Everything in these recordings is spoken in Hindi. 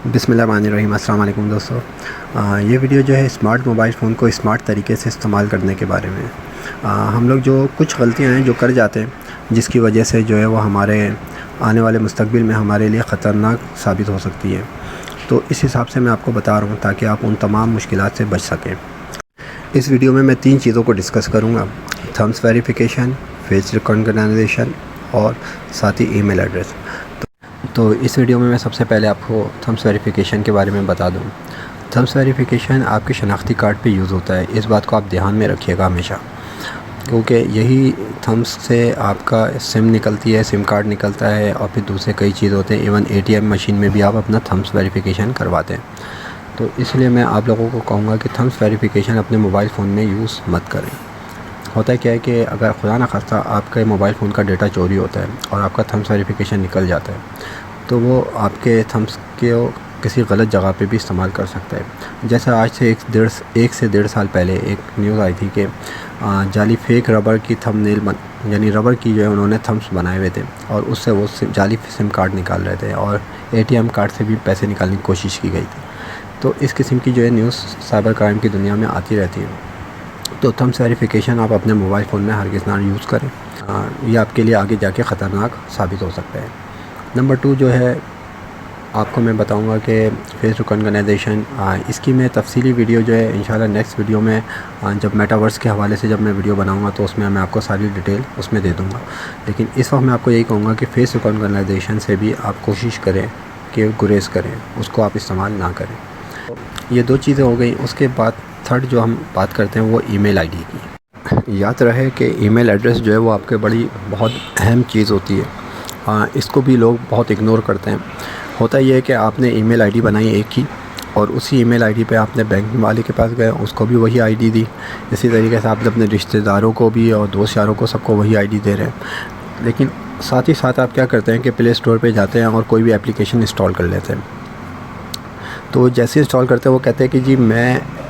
बिस्मिल्लाहिर्रहमानिर्रहीम। अस्सलाम वालेकुम दोस्तों। ये वीडियो जो है स्मार्ट मोबाइल फ़ोन को स्मार्ट तरीके से इस्तेमाल करने के बारे में है। हम लोग जो कुछ गलतियां हैं जो कर जाते हैं, जिसकी वजह से जो है वो हमारे आने वाले मुस्तकबिल में हमारे लिए ख़तरनाक साबित हो सकती है। तो इस हिसाब से मैं आपको बता रहा हूँ ताकि आप उन तमाम मुश्किलात से बच सकें। इस वीडियो में मैं 3 चीज़ों को डिस्कस करूँगा: थम्स वेरिफिकेशन, फेस रिकॉग्निशन और साथ ही ईमेल एड्रेस। तो इस वीडियो में मैं सबसे पहले आपको थम्स वेरिफिकेशन के बारे में बता दूं। थम्स वेरिफिकेशन आपके शनाख्ती कार्ड पे यूज़ होता है। इस बात को आप ध्यान में रखिएगा हमेशा, क्योंकि यही थम्स से आपका सिम निकलती है, सिम कार्ड निकलता है और फिर दूसरे कई चीज़ होते हैं। इवन एटीएम मशीन में भी आप अपना थम्स वेरिफिकेशन करवाते हैं। तो इसलिए मैं आप लोगों को कहूँगा कि थम्स वेरिफिकेशन अपने मोबाइल फ़ोन में यूज़ मत करें। होता है क्या है कि अगर खुदा न खास्ता आपके मोबाइल फ़ोन का डेटा चोरी होता है और आपका थम्स वेरिफिकेशन निकल जाता है, तो वो आपके थम्स के किसी गलत जगह पे भी इस्तेमाल कर सकता है। जैसे आज से एक से डेढ़ साल पहले एक न्यूज़ आई थी कि जाली फेक रबर की थंबनेल यानी रबर की जो है उन्होंने थम्स बनाए हुए थे और उससे वो जाली सिम कार्ड निकाल रहे थे और एटीएम कार्ड से भी पैसे निकालने की कोशिश की गई थी। तो इस किस्म की जो है न्यूज़ साइबर क्राइम की दुनिया में आती रहती है। तो थम्स वेरिफिकेशन आप अपने मोबाइल फ़ोन में हरगिज़ ना यूज़ करें। ये आपके लिए आगे जाके ख़तरनाक साबित हो सकता है। नंबर 2 जो है आपको मैं बताऊंगा कि फेस रिकॉग्निशन, इसकी मैं तफसीली वीडियो जो है इंशाल्लाह नेक्स्ट वीडियो में जब मेटावर्स के हवाले से जब मैं वीडियो बनाऊंगा तो उसमें मैं आपको सारी डिटेल उसमें दे दूंगा। लेकिन इस वक्त मैं आपको यही कहूँगा कि फेस रिकॉग्निशन से भी आप कोशिश करें कि गुरेज करें, उसको आप इस्तेमाल ना करें। ये 2 चीज़ें हो गई। उसके बाद थर्ड जो हम बात करते हैं वो ईमेल आईडी की। याद रहे कि ईमेल एड्रेस जो है वो आपके बहुत अहम चीज़ होती है। इसको भी लोग बहुत इग्नोर करते हैं। होता ये है कि आपने ईमेल आईडी बनाई एक ही और उसी ईमेल आईडी पे आपने बैंक वाले के पास गए, उसको भी वही आईडी दी। इसी तरीके से आपने अपने रिश्तेदारों को भी और दोस्त यारों को सबको वही आईडी दे रहे हैं। लेकिन साथ ही साथ आप क्या करते हैं कि प्ले स्टोर पे जाते हैं और कोई भी एप्लीकेशन इंस्टॉल कर लेते हैं। तो जैसे इंस्टॉल करते हैं वो कहते हैं कि जी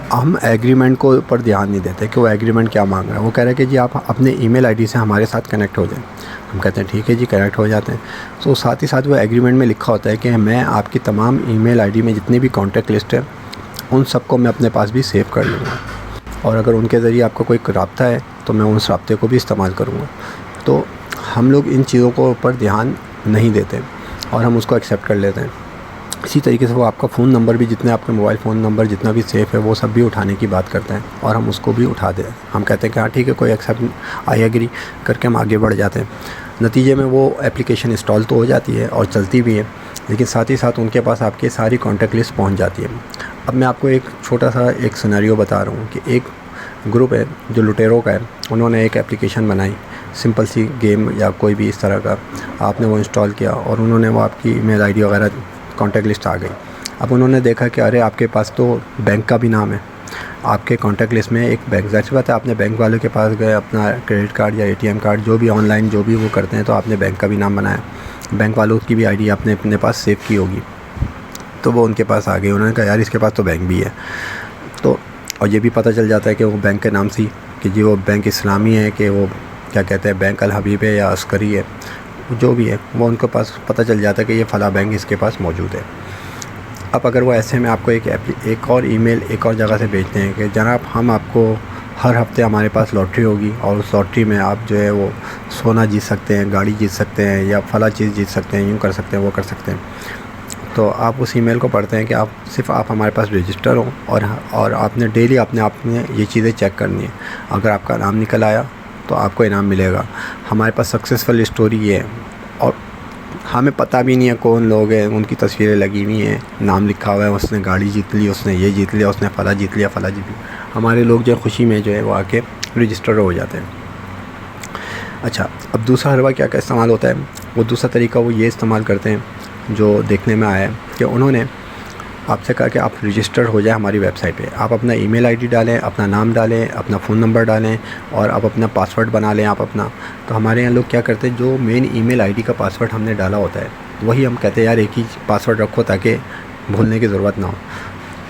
हम एग्रीमेंट को ऊपर ध्यान नहीं देते कि वो एग्रीमेंट क्या मांग रहा है। वो कह रहे हैं कि जी आप अपने ईमेल आईडी से हमारे साथ कनेक्ट हो जाएं। हम कहते हैं ठीक है जी, कनेक्ट हो जाते हैं। तो साथ ही साथ वो एग्रीमेंट में लिखा होता है कि मैं आपकी तमाम ईमेल आईडी में जितनी भी कॉन्टैक्ट लिस्ट है उन सबको मैं अपने पास भी सेव कर लूँगा और अगर उनके ज़रिए आपका कोई रब्ता है तो मैं उस रब्ते को भी इस्तेमाल करूँगा। तो हम लोग इन चीज़ों को ऊपर ध्यान नहीं देते और हम उसको एक्सेप्ट कर लेते हैं। इसी तरीके से वो आपका फ़ोन नंबर भी, जितने आपके मोबाइल फ़ोन नंबर जितना भी सेफ़ है वो सब भी उठाने की बात करते हैं और हम उसको भी उठा दें। हम कहते हैं कि हाँ ठीक है, कोई एक्सेप्ट आई एग्री करके हम आगे बढ़ जाते हैं। नतीजे में वो एप्लीकेशन इंस्टॉल तो हो जाती है और चलती भी है, लेकिन साथ ही साथ उनके पास आपकी सारी कॉन्टैक्ट लिस्ट पहुँच जाती है। अब मैं आपको एक छोटा सा एक सिनेरियो बता रहा हूँ कि एक ग्रुप है जो लुटेरों का है। उन्होंने एक एप्लीकेशन बनाई, सिंपल सी गेम या कोई भी इस तरह का, आपने वो इंस्टॉल किया और उन्होंने वो आपकी ईमेल आईडी वगैरह कॉन्टैक्ट लिस्ट आ गई। अब उन्होंने देखा कि अरे आपके पास तो बैंक का भी नाम है, आपके कॉन्टैक्ट लिस्ट में एक बैंक, ज़ाहिर सी बात है आपने बैंक वालों के पास गए, अपना क्रेडिट कार्ड या एटीएम कार्ड जो भी ऑनलाइन जो भी वो करते हैं तो आपने बैंक का भी नाम बनाया, बैंक वालों की भी आईडी आपने अपने पास सेव की होगी। तो वो उनके पास आ गए। उन्होंने कहा यार इसके पास तो बैंक भी है। तो और ये भी पता चल जाता है कि वो बैंक के नाम से कि जी वो बैंक इस्लामी है, कि वो क्या कहते हैं बैंक अल हबीब है या अस्करी है, जो भी है वो उनके पास पता चल जाता है कि ये फ़ला बैंक इसके पास मौजूद है। अब अगर वो ऐसे में आपको एक और ईमेल एक और जगह से भेजते हैं कि जनाब हम आपको हर हफ्ते हमारे पास लॉटरी होगी और उस लॉटरी में आप जो है वो सोना जीत सकते हैं, गाड़ी जीत सकते हैं या फ़ला चीज़ जीत सकते हैं, यूँ कर सकते हैं, वो कर सकते हैं। तो आप उस ईमेल को पढ़ते हैं कि आप हमारे पास रजिस्टर हो और आपने डेली आपने ये चीज़ें चेक करनी है। अगर आपका नाम निकल आया तो आपको इनाम मिलेगा। हमारे पास सक्सेसफुल स्टोरी ये है और हमें पता भी नहीं है कौन लोग हैं, उनकी तस्वीरें लगी हुई हैं, नाम लिखा हुआ है, उसने गाड़ी जीत ली, उसने ये जीत लिया, उसने फ़ला जीत लिया, फ़ला जीत लिया। हमारे लोग जो खुशी में जो है वो आके रजिस्टर हो जाते हैं। अच्छा, अब दूसरा हरवा क्या क्या इस्तेमाल होता है, वो दूसरा तरीका वो ये इस्तेमाल करते हैं जो देखने में आया है कि उन्होंने आपसे कहा कि आप रजिस्टर हो जाए हमारी वेबसाइट पे। आप अपना ईमेल आईडी डालें, अपना नाम डालें, अपना फ़ोन नंबर डालें और आप अपना पासवर्ड बना लें आप अपना। तो हमारे यहाँ लोग क्या करते हैं, जो मेन ईमेल आईडी का पासवर्ड हमने डाला होता है वही हम कहते हैं यार एक ही पासवर्ड रखो ताकि भूलने की ज़रूरत ना हो।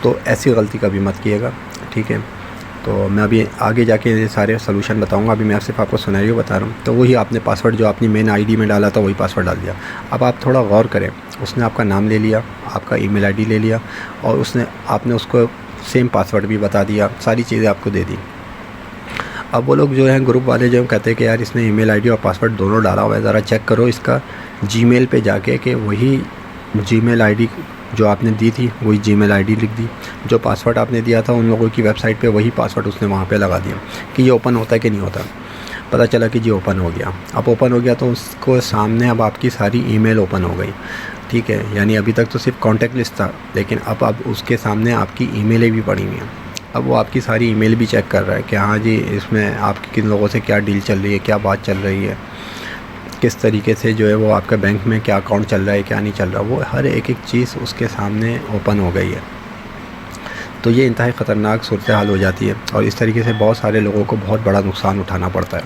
तो ऐसी गलती कभी मत कीजिएगा, ठीक है। तो मैं अभी आगे जाके सारे सोल्यूशन बताऊंगा। अभी मैं सिर्फ आपको सिनेरियो बता रहा हूँ। तो वही आपने पासवर्ड जो अपनी मेन आईडी में डाला था वही पासवर्ड डाल दिया। अब आप थोड़ा गौर करें, उसने आपका नाम ले लिया, आपका ईमेल आईडी ले लिया और आपने उसको सेम पासवर्ड भी बता दिया, सारी चीज़ें आपको दे दी। अब वो लोग जो हैं ग्रुप वाले जो कहते हैं कि यार इसने ईमेल आईडी और पासवर्ड दोनों डाला हुआ है, ज़रा चेक करो इसका जीमेल पे जाके कि वही जीमेल आईडी जो आपने दी थी वही जीमेल आईडी लिख दी, जो पासवर्ड आपने दिया था उन लोगों की वेबसाइट पे वही पासवर्ड उसने वहाँ पे लगा दिया कि ये ओपन होता है कि नहीं होता। पता चला कि जी ओपन हो गया। अब ओपन हो गया तो उसको सामने अब आपकी सारी ईमेल ओपन हो गई, ठीक है। यानी अभी तक तो सिर्फ कॉन्टैक्ट लिस्ट था, लेकिन अब उसके सामने आपकी ईमेलें भी पड़ी हुई हैं। अब वो आपकी सारी ईमेल भी चेक कर रहा है कि हाँ जी इसमें आपकी किन लोगों से क्या डील चल रही है, क्या बात चल रही है, किस तरीके से जो है वो आपका बैंक में क्या अकाउंट चल रहा है, क्या नहीं चल रहा, वो हर एक चीज़ उसके सामने ओपन हो गई है। तो ये इंतहाई ख़तरनाक सूरत हाल हो जाती है और इस तरीके से बहुत सारे लोगों को बहुत बड़ा नुकसान उठाना पड़ता है।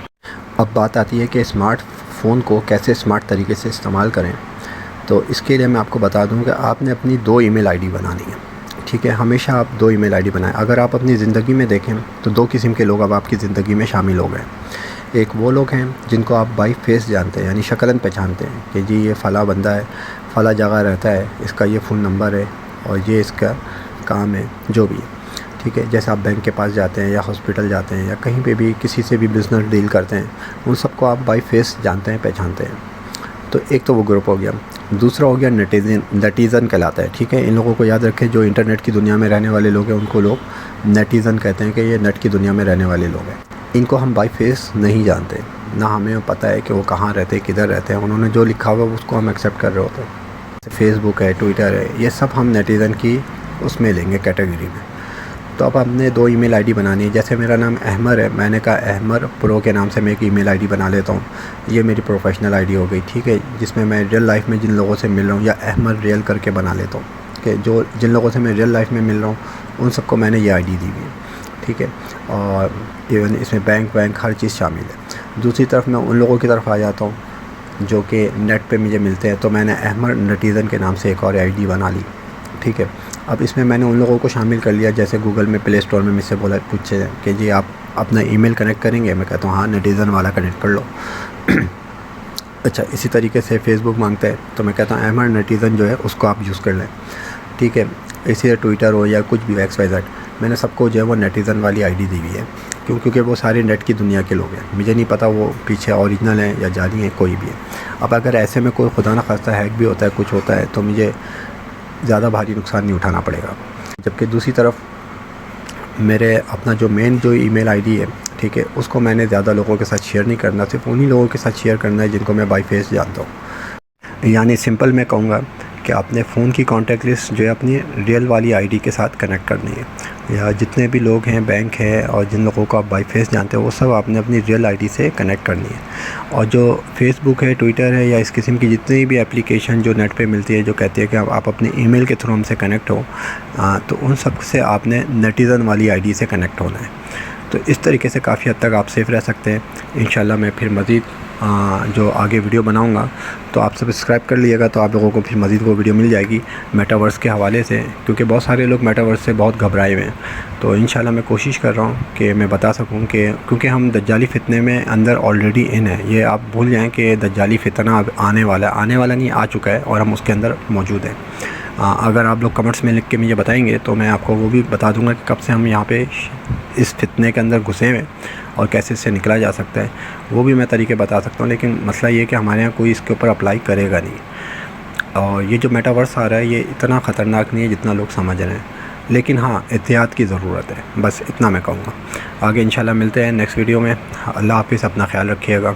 अब बात आती है कि स्मार्टफ़ोन को कैसे स्मार्ट तरीके से इस्तेमाल करें। तो इसके लिए मैं आपको बता दूं कि आपने अपनी 2 ईमेल आईडी बनानी है, ठीक है। हमेशा आप 2 ईमेल आईडी बनाएं। अगर आप अपनी ज़िंदगी में देखें तो 2 किस्म के लोग अब आपकी ज़िंदगी में शामिल हो गए। एक वो लोग हैं जिनको आप बाई फेस जानते हैं, यानी शक्लन पहचानते हैं कि जी ये फ़ला बंदा है, फ़ला जगह रहता है, इसका ये फ़ोन नंबर है और ये इसका काम है, जो भी है, ठीक है। जैसे आप बैंक के पास जाते हैं या हॉस्पिटल जाते हैं या कहीं पे भी किसी से भी बिज़नेस डील करते हैं, उन सबको आप बाई फेस जानते हैं, पहचानते हैं। तो एक तो वो ग्रुप हो गया। दूसरा हो गया नेटिज़न कहलाता है, ठीक है। इन लोगों को याद रखें, जो इंटरनेट की दुनिया में रहने वाले लोग हैं उनको लोग नेटिज़न कहते हैं कि ये नेट की दुनिया में रहने वाले लोग हैं। इनको हम बाई फेस नहीं जानते, ना हमें पता है कि वो कहाँ रहते हैं, किधर रहते हैं। उन्होंने जो लिखा हुआ उसको हम एक्सेप्ट कर रहे होते हैं। फेसबुक है, ट्विटर है, ये सब हम नेटिज़न की उसमें लेंगे कैटेगरी में। तो अब हमने 2 ईमेल आईडी बनानी है। जैसे मेरा नाम अहमर है, मैंने कहा अहमर प्रो के नाम से मैं एक ईमेल आईडी बना लेता हूँ। ये मेरी प्रोफेशनल आईडी हो गई, ठीक है, जिसमें मैं रियल लाइफ में जिन लोगों से मिल रहा हूँ, या अहमर रियल करके बना लेता हूँ कि जो जिन लोगों से मैं रियल लाइफ में मिल रहा हूँ उन सबको मैंने ये आईडी दी हुई है, ठीक है। और इवन इसमें बैंक हर चीज़ शामिल है। दूसरी तरफ मैं उन लोगों की तरफ आ जाता हूँ जो कि नेट पे मुझे मिलते हैं, तो मैंने अहमर नेटिज़न के नाम से एक और आईडी बना ली, ठीक है। अब इसमें मैंने उन लोगों को शामिल कर लिया जैसे गूगल में प्ले स्टोर में मुझसे पूछे कि जी आप अपना ईमेल कनेक्ट करेंगे, मैं कहता हूँ हाँ नेटिज़न वाला कनेक्ट कर लो। अच्छा, इसी तरीके से फेसबुक मांगता है तो मैं कहता हूँ अहमर नेटिज़न जो है उसको आप यूज़ कर लें, ठीक है। इसी ट्विटर हो या कुछ भी XYZ, मैंने सबको जो है वो नेटिज़न वाली आईडी दी हुई है, क्योंकि वो सारे नेट की दुनिया के लोग हैं। मुझे नहीं पता वो पीछे ओरिजिनल है या जाली है, कोई भी है। अब अगर ऐसे में कोई खुदा न खास्ता हैक भी होता है, कुछ होता है, तो मुझे ज़्यादा भारी नुकसान नहीं उठाना पड़ेगा। जबकि दूसरी तरफ मेरे अपना जो मेन जो ईमेल आईडी है, ठीक है, उसको मैंने ज़्यादा लोगों के साथ शेयर नहीं करना, सिर्फ उन्हीं लोगों के साथ शेयर करना है जिनको मैं बाई फेस जानता हूँ। यानी सिंपल मैं कहूँगा कि आपने फ़ोन की कॉन्टैक्ट लिस्ट जो है अपनी रियल वाली आईडी के साथ कनेक्ट करनी है, या जितने भी लोग हैं, बैंक है और जिन लोगों को आप बाई फेस जानते हो, वो सब आपने अपनी रियल आईडी से कनेक्ट करनी है। और जो फेसबुक है, ट्विटर है या इस किस्म की जितनी भी एप्लीकेशन जो नेट पे मिलती है जो कहती है कि आप अपने ईमेल के थ्रू हमसे कनेक्ट हो, तो उन सब से आपने नेटिज़न वाली आईडी से कनेक्ट होना है। तो इस तरीके से काफ़ी हद तक आप सेफ़ रह सकते हैं। इंशाल्लाह मैं फिर मज़ीद जो आगे वीडियो बनाऊंगा तो आप सब्सक्राइब कर लीजिएगा, तो आप लोगों को फिर मज़ीद वो वीडियो मिल जाएगी मेटावर्स के हवाले से, क्योंकि बहुत सारे लोग मेटावर्स से बहुत घबराए हुए हैं। तो इंशाल्लाह मैं कोशिश कर रहा हूँ कि मैं बता सकूँ कि क्योंकि हम दज्जाली फितने में अंदर ऑलरेडी इन है, ये आप भूल जाएँ कि दज्जाली फितना अब आने वाला नहीं, आ चुका है और हम उसके अंदर मौजूद हैं। अगर आप लोग कमेंट्स में लिख के मुझे बताएंगे तो मैं आपको वो भी बता दूंगा कि कब से हम यहाँ पे इस फितने के अंदर घुसे हुए और कैसे इससे निकला जा सकता है, वो भी मैं तरीके बता सकता हूँ। लेकिन मसला ये है कि हमारे यहाँ कोई इसके ऊपर अप्लाई करेगा नहीं। और ये जो मेटावर्स आ रहा है ये इतना ख़तरनाक नहीं है जितना लोग समझ रहे हैं, लेकिन हाँ एहतियात की ज़रूरत है, बस इतना मैं कहूँगा। आगे इंशाल्लाह मिलते हैं नेक्स्ट वीडियो में। अल्लाह हाफ़िज़, अपना ख्याल रखिएगा।